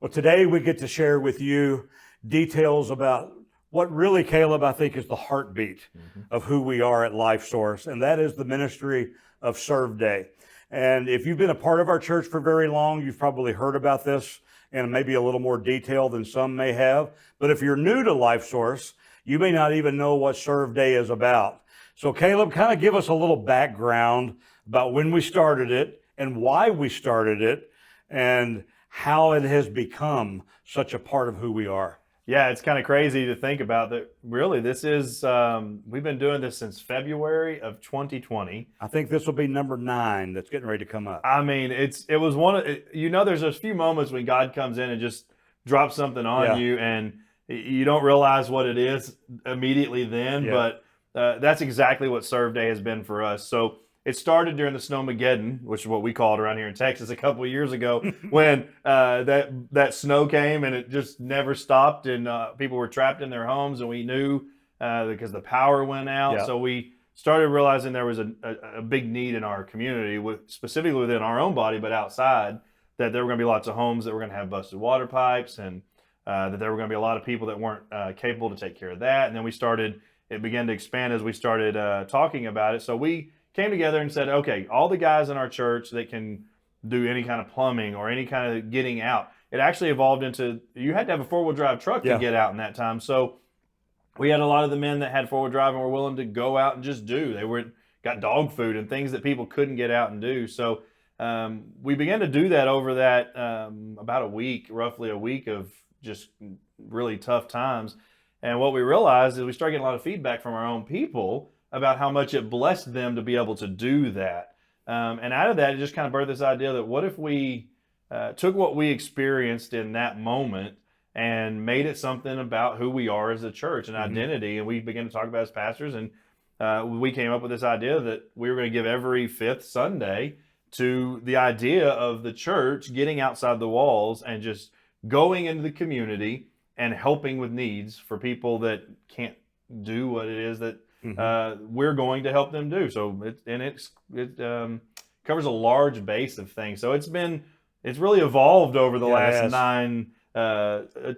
Well, today we get to share with you details about what really, Caleb, I think is the heartbeat of who we are at LifeSource, and that is the ministry of Serve Day. And if you've been a part of our church for very long, you've probably heard about this in maybe a little more detail than some may have. But if you're new to LifeSource, you may not even know what Serve Day is about. So Caleb, kind of give us a little background about when we started it and why we started it and how it has become such a part of who we are. Yeah, it's kind of crazy to think about that. Really, this is, we've been doing this since February of 2020. I think this will be number 9 that's getting ready to come up. I mean, it was one of, there's a few moments when God comes in and just drops something on you and you don't realize what it is immediately then, but that's exactly what Serve Day has been for us. So it started during the Snowmageddon, which is what we call it around here in Texas a couple of years ago, when that snow came and it just never stopped, and people were trapped in their homes, and we knew because the power went out. So we started realizing there was a big need in our community, specifically within our own body, but outside, that there were going to be lots of homes that were going to have busted water pipes, and that there were going to be a lot of people that weren't capable to take care of that. And then it began to expand as we started talking about it. So we came together and said, okay, all the guys in our church that can do any kind of plumbing or any kind of getting out. It actually evolved into, you had to have a 4-wheel drive truck to get out in that time. So we had a lot of the men that had 4-wheel drive and were willing to go out and just do. They got dog food and things that people couldn't get out and do. So we began to do that over that about roughly a week of just really tough times. And what we realized is we started getting a lot of feedback from our own people about how much it blessed them to be able to do that. And out of that, it just kind of birthed this idea that what if we took what we experienced in that moment and made it something about who we are as a church, an identity. And we began to talk about it as pastors, and we came up with this idea that we were going to give every 5th Sunday to the idea of the church getting outside the walls and just going into the community and helping with needs for people that can't do what it is that we're going to help them do. So it covers a large base of things. So it's really evolved over the last 9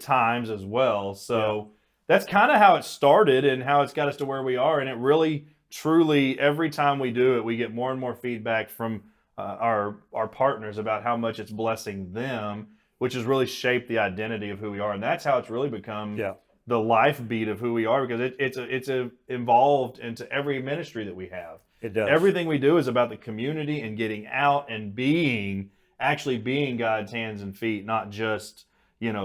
times as well. So that's kind of how it started and how it's got us to where we are. And it really, truly, every time we do it, we get more and more feedback from our partners about how much it's blessing them, which has really shaped the identity of who we are. And that's how it's really become the life beat of who we are, because it's involved into every ministry that we have. It does. Everything we do is about the community and getting out and actually being God's hands and feet, not just,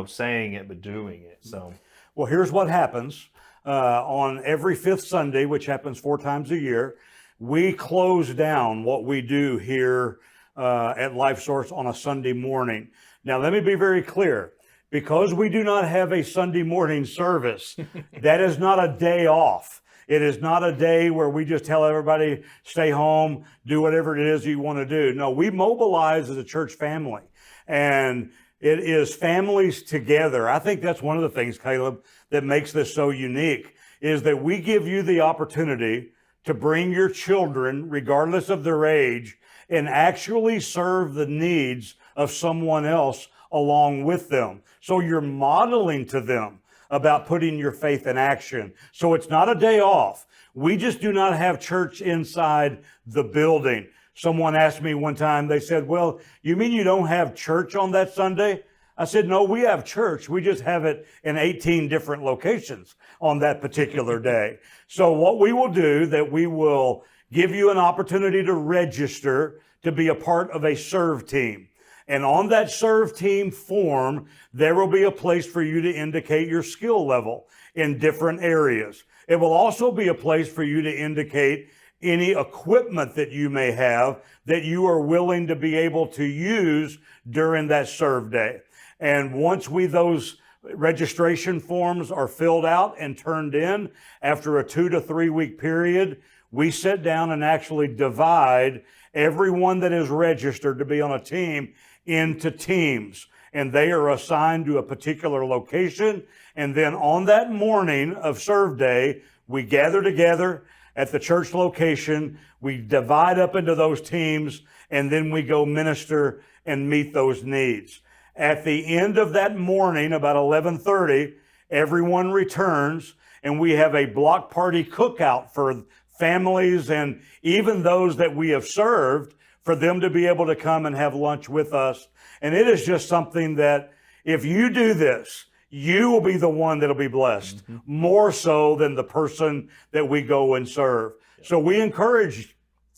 saying it, but doing it. So, well, here's what happens. On every 5th Sunday, which happens 4 times a year, we close down what we do here at LifeSource on a Sunday morning. Now, let me be very clear. Because we do not have a Sunday morning service, that is not a day off. It is not a day where we just tell everybody, stay home, do whatever it is you want to do. No, we mobilize as a church family, and it is families together. I think that's one of the things, Caleb, that makes this so unique, is that we give you the opportunity to bring your children, regardless of their age, and actually serve the needs of someone else along with them. So you're modeling to them about putting your faith in action. So it's not a day off. We just do not have church inside the building. Someone asked me one time, they said, well, you mean you don't have church on that Sunday? I said, no, we have church. We just have it in 18 different locations on that particular day. So what we will do, that we will give you an opportunity to register to be a part of a serve team. And on that serve team form, there will be a place for you to indicate your skill level in different areas. It will also be a place for you to indicate any equipment that you may have that you are willing to be able to use during that serve day. And once those registration forms are filled out and turned in, after a 2 to 3 week period, we sit down and actually divide everyone that is registered to be on a team into teams, and they are assigned to a particular location. And then on that morning of Serve Day, we gather together at the church location, we divide up into those teams, and then we go minister and meet those needs. At the end of that morning, about 11:30, everyone returns, and we have a block party cookout for families and even those that we have served, for them to be able to come and have lunch with us. And it is just something that if you do this, you will be the one that'll be blessed, more so than the person that we go and serve. So we encourage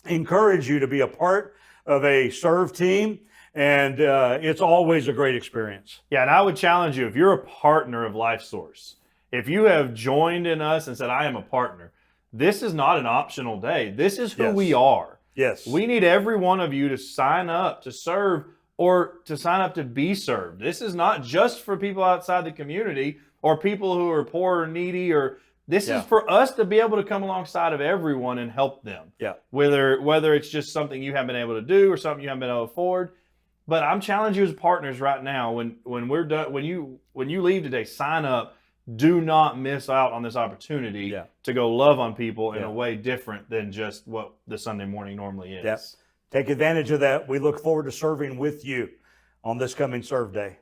you to be a part of a serve team, and it's always a great experience. Yeah, and I would challenge you, if you're a partner of LifeSource, if you have joined in us and said, I am a partner, this is not an optional day. This is who we are. Yes. We need every one of you to sign up to serve or to sign up to be served. This is not just for people outside the community or people who are poor or needy, or this is for us to be able to come alongside of everyone and help them. Yeah. Whether it's just something you haven't been able to do or something you haven't been able to afford. But I'm challenging you as partners right now, when we're done, when you leave today, sign up. Do not miss out on this opportunity to go love on people in a way different than just what the Sunday morning normally is. Take advantage of that. We look forward to serving with you on this coming Serve Day.